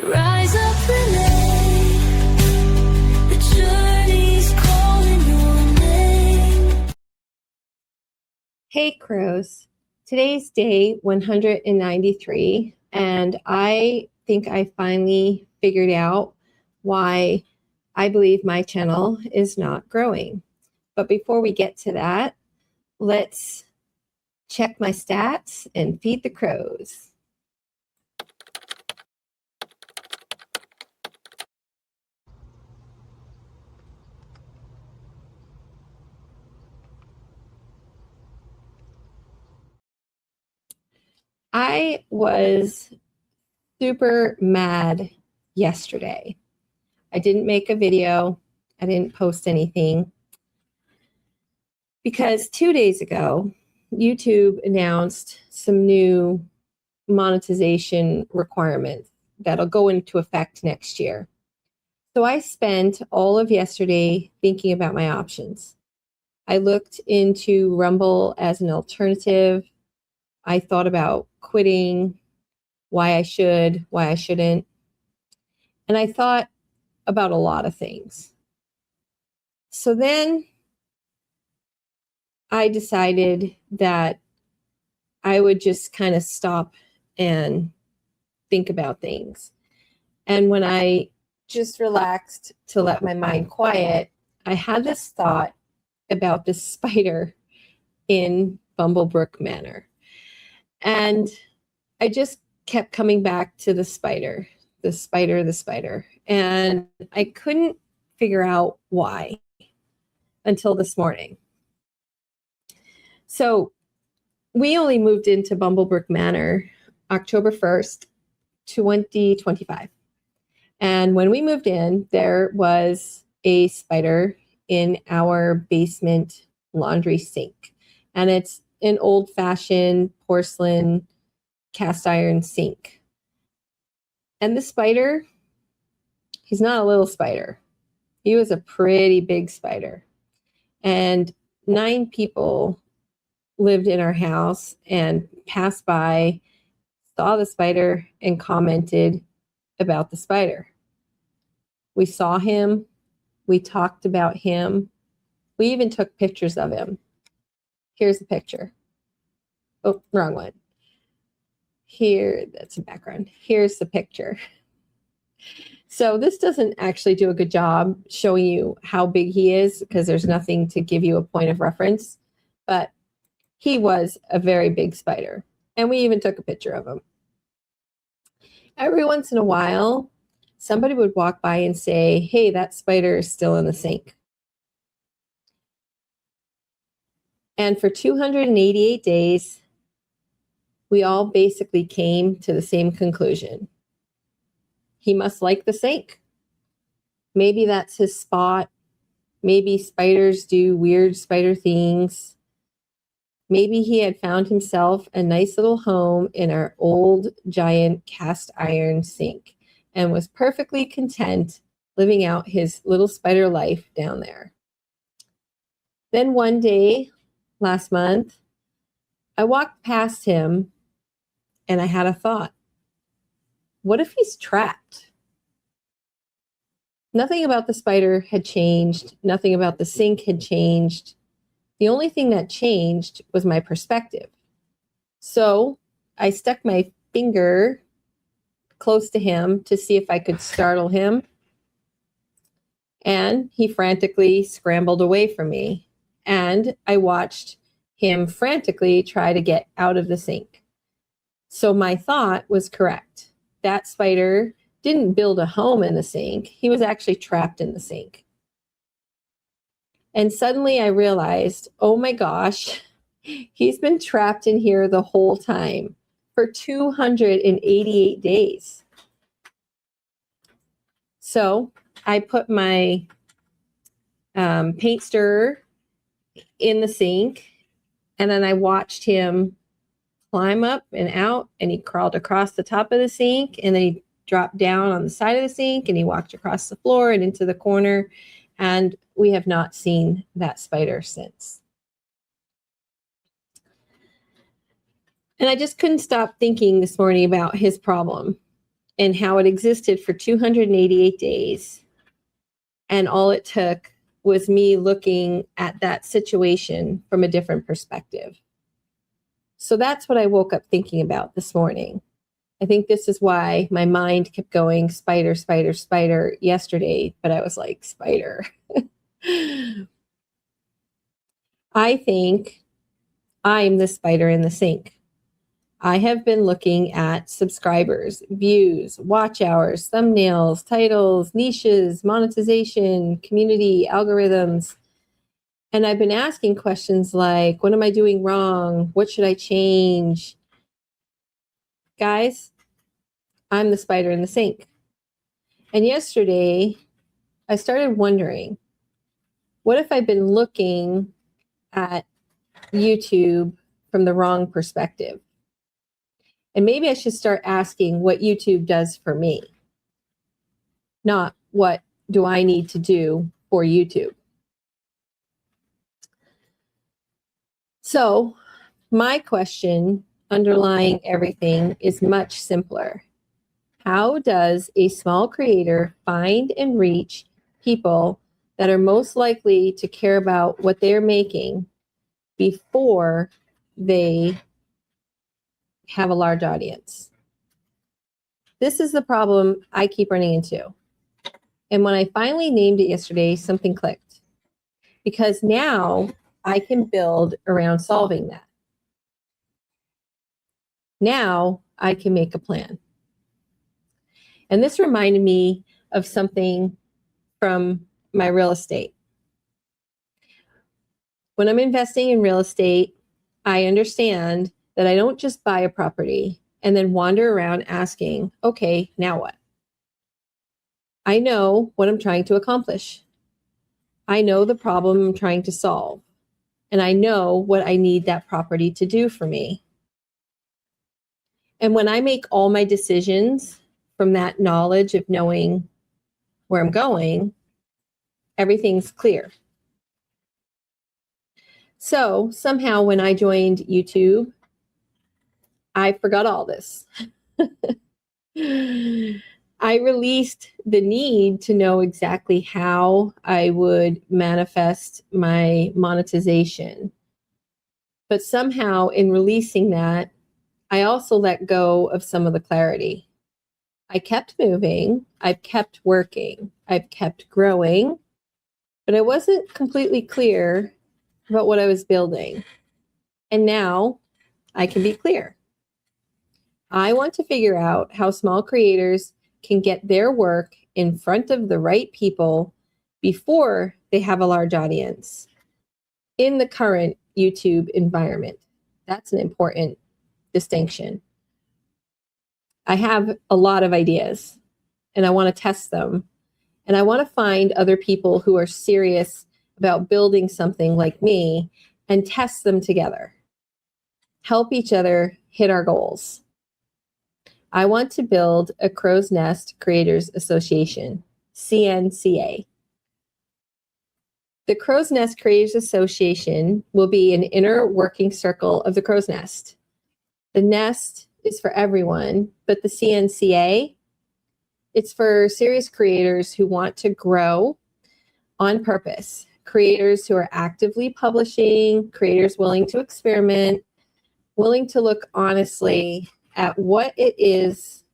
Rise up, Renee. The journey's calling your name. Hey crows, today's day 193, and I think I finally figured out why I believe my channel is not growing. But before we get to that, let's check my stats and feed the crows. I was super mad yesterday. I didn't make a video. I didn't post anything because 2 days ago, YouTube announced some new monetization requirements that'll go into effect next year. So I spent all of yesterday thinking about my options. I looked into Rumble as an alternative. I thought about quitting, why I should, why I shouldn't. And I thought about a lot of things. So then I decided that I would just kind of stop and think about things. And when I just relaxed to let my mind quiet, I had this thought about this spider in Bumblebrook Manor. And I just kept coming back to the spider. And I couldn't figure out why until this morning. So we only moved into Bumblebrook Manor October 1st, 2025. And when we moved in, there was a spider in our basement laundry sink. And it's an old-fashioned porcelain cast iron sink. And the spider, he's not a little spider. He was a pretty big spider. And 9 people lived in our house and passed by, saw the spider, and commented about the spider. We saw him. We talked about him. We even took pictures of him. Here's a picture. Oh, wrong one. Here, that's the background. Here's the picture. So this doesn't actually do a good job showing you how big he is because there's nothing to give you a point of reference. But he was a very big spider. And we even took a picture of him. Every once in a while, somebody would walk by and say, hey, that spider is still in the sink. And for 288 days, we all basically came to the same conclusion. He must like the sink. Maybe that's his spot. Maybe spiders do weird spider things. Maybe he had found himself a nice little home in our old giant cast iron sink and was perfectly content living out his little spider life down there. Then one day, last month, I walked past him and I had a thought. What if he's trapped? Nothing about the spider had changed. Nothing about the sink had changed. The only thing that changed was my perspective. So I stuck my finger close to him to see if I could startle him. And he frantically scrambled away from me. And I watched him frantically try to get out of the sink. So my thought was correct. That spider didn't build a home in the sink. He was actually trapped in the sink. And suddenly I realized, oh my gosh, he's been trapped in here the whole time for 288 days. So I put my paint stirrer in the sink, and then I watched him climb up and out, and he crawled across the top of the sink, and then he dropped down on the side of the sink, and he walked across the floor and into the corner, and we have not seen that spider since. And I just couldn't stop thinking this morning about his problem. and how it existed for 288 days. And all it took was me looking at that situation from a different perspective. So that's what I woke up thinking about this morning. I think this is why my mind kept going spider, spider, spider yesterday, but I was like, spider. I think I'm the spider in the sink. I have been looking at subscribers, views, watch hours, thumbnails, titles, niches, monetization, community, algorithms. And I've been asking questions like, what am I doing wrong? What should I change? Guys, I'm the spider in the sink. And yesterday, I started wondering, what if I've been looking at YouTube from the wrong perspective? And maybe I should start asking what YouTube does for me, not what do I need to do for YouTube. So my question underlying everything is much simpler. How does a small creator find and reach people that are most likely to care about what they're making before they have a large audience? This is the problem I keep running into. And when I finally named it yesterday, something clicked. Because now I can build around solving that. Now I can make a plan. And this reminded me of something from my real estate. When I'm investing in real estate, I understand that I don't just buy a property and then wander around asking, okay, now what? I know what I'm trying to accomplish. I know the problem I'm trying to solve. And I know what I need that property to do for me. And when I make all my decisions from that knowledge of knowing where I'm going, everything's clear. So somehow when I joined YouTube, I forgot all this. I released the need to know exactly how I would manifest my monetization. But somehow in releasing that, I also let go of some of the clarity. I kept moving, I've kept working, I've kept growing, but I wasn't completely clear about what I was building. And now I can be clear. I want to figure out how small creators can get their work in front of the right people before they have a large audience in the current YouTube environment. That's an important distinction. I have a lot of ideas and I want to test them. And I want to find other people who are serious about building something like me and test them together. Help each other hit our goals. I want to build a Crow's Nest Creators Association, CNCA. The Crow's Nest Creators Association will be an inner working circle of the Crow's Nest. The nest is for everyone, but the CNCA, it's for serious creators who want to grow on purpose, creators who are actively publishing, creators willing to experiment, willing to look honestly at what it is,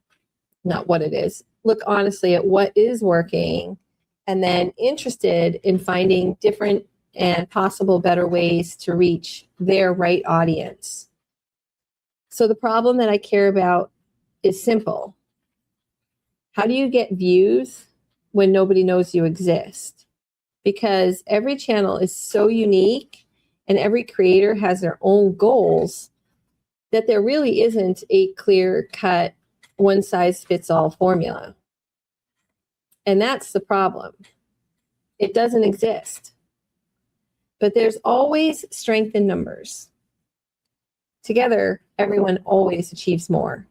not what it is, look honestly at what is working, and then interested in finding different and possible better ways to reach their right audience. So the problem that I care about is simple. How do you get views when nobody knows you exist? Because every channel is so unique and every creator has their own goals that there really isn't a clear-cut, one-size-fits-all formula. And that's the problem. It doesn't exist. But there's always strength in numbers. Together, everyone always achieves more.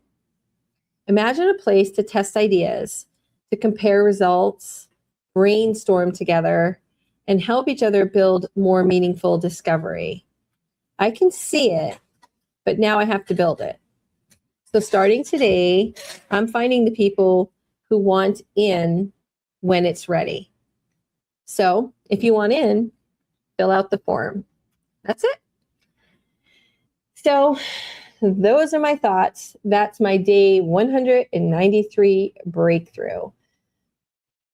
Imagine a place to test ideas, to compare results, brainstorm together, and help each other build more meaningful discovery. I can see it, but now I have to build it. So starting today, I'm finding the people who want in when it's ready. So if you want in, fill out the form. That's it. So those are my thoughts. That's my day 193 breakthrough.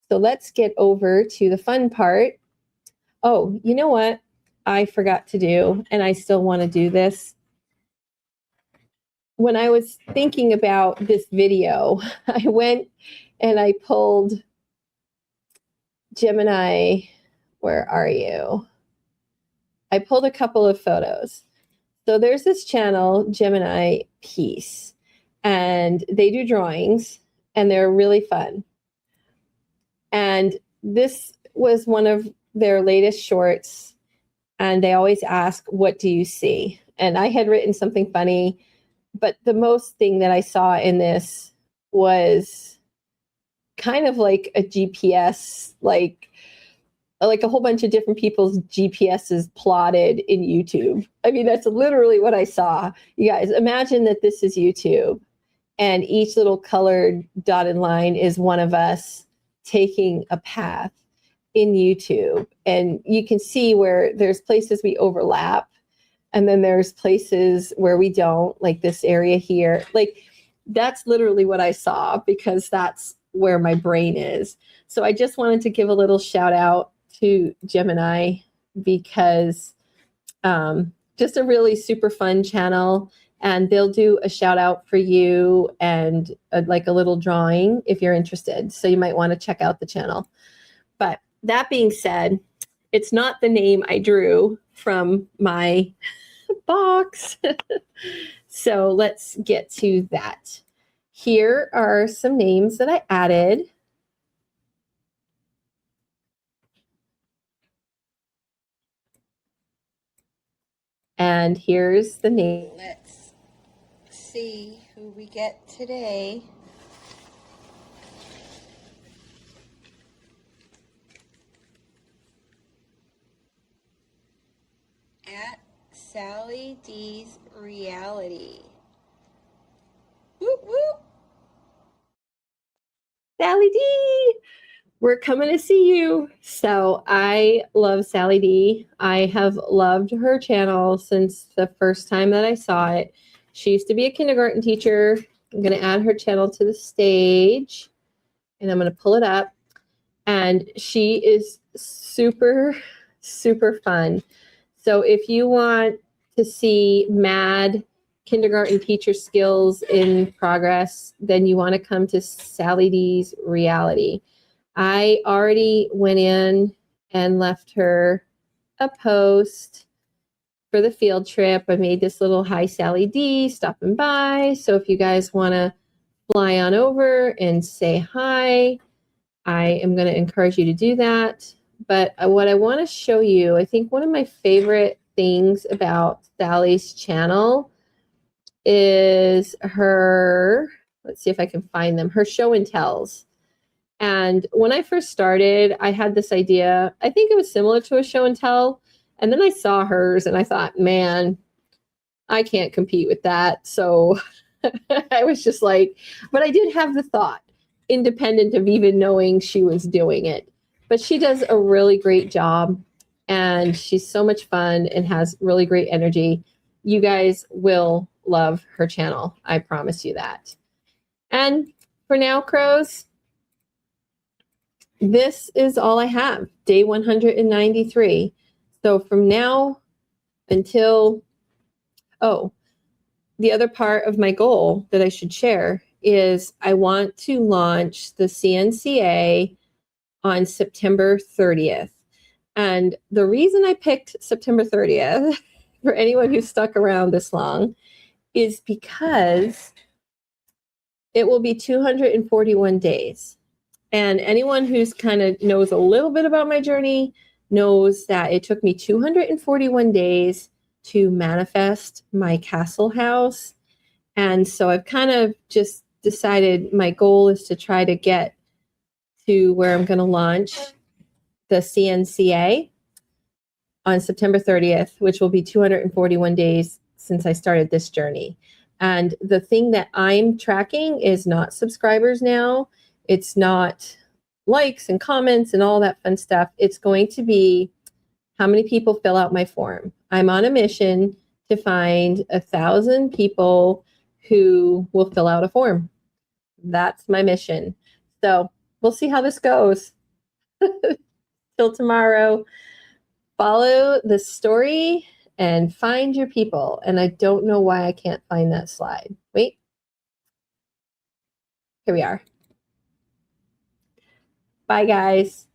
So let's get over to the fun part. Oh, you know what I forgot to do, and I still want to do this. When I was thinking about this video, I went and I pulled Gemini. Where are you? I pulled a couple of photos. So there's this channel, Gemini Peace, and they do drawings, and they're really fun. And this was one of their latest shorts, and they always ask, what do you see? And I had written something funny, but the most thing that I saw in this was kind of like a GPS, like a whole bunch of different people's GPSs plotted in YouTube. I mean, that's literally what I saw. You guys, imagine that this is YouTube, and each little colored dotted line is one of us taking a path in YouTube. And you can see where there's places we overlap, and then there's places where we don't, like this area here. Like, that's literally what I saw, because that's where my brain is. So I just wanted to give a little shout out to Gemini, because just a really super fun channel, and they'll do a shout out for you and like a little drawing if you're interested. So you might want to check out the channel. But that being said, it's not the name I drew from my box. So let's get to that. Here are some names that I added. And here's the name. Let's see who we get today. At Sally D's Reality. Whoop, whoop. Sally D, we're coming to see you. So I love Sally D. I have loved her channel since the first time that I saw it. She used to be a kindergarten teacher. I'm going to add her channel to the stage, and I'm going to pull it up. And she is super, super fun. So if you want to see mad kindergarten teacher skills in progress, then you want to come to Sally D's Reality. I already went in and left her a post for the field trip. I made this little hi Sally D stopping by. So if you guys want to fly on over and say hi, I am going to encourage you to do that. But what I want to show you, I think one of my favorite things about Sally's channel is her, let's see if I can find them, her show and tells. And when I first started, I had this idea, I think it was similar to a show and tell. And then I saw hers and I thought, man, I can't compete with that. So I was just like, but I did have the thought, independent of even knowing she was doing it. But she does a really great job, and she's so much fun and has really great energy. You guys will love her channel. I promise you that. And for now, crows, this is all I have, day 193. So from now until, the other part of my goal that I should share is I want to launch the CNCA on September 30th. And the reason I picked September 30th, for anyone who's stuck around this long, is because it will be 241 days. And anyone who's kind of knows a little bit about my journey knows that it took me 241 days to manifest my castle house. And so I've kind of just decided my goal is to try to get to where I'm going to launch the CNCA on September 30th, which will be 241 days since I started this journey. And the thing that I'm tracking is not subscribers now. It's not likes and comments and all that fun stuff. It's going to be how many people fill out my form. I'm on a mission to find 1,000 people who will fill out a form. That's my mission. So we'll see how this goes. Till tomorrow, follow the story and find your people. And I don't know why I can't find that slide. Wait. Here we are. Bye, guys.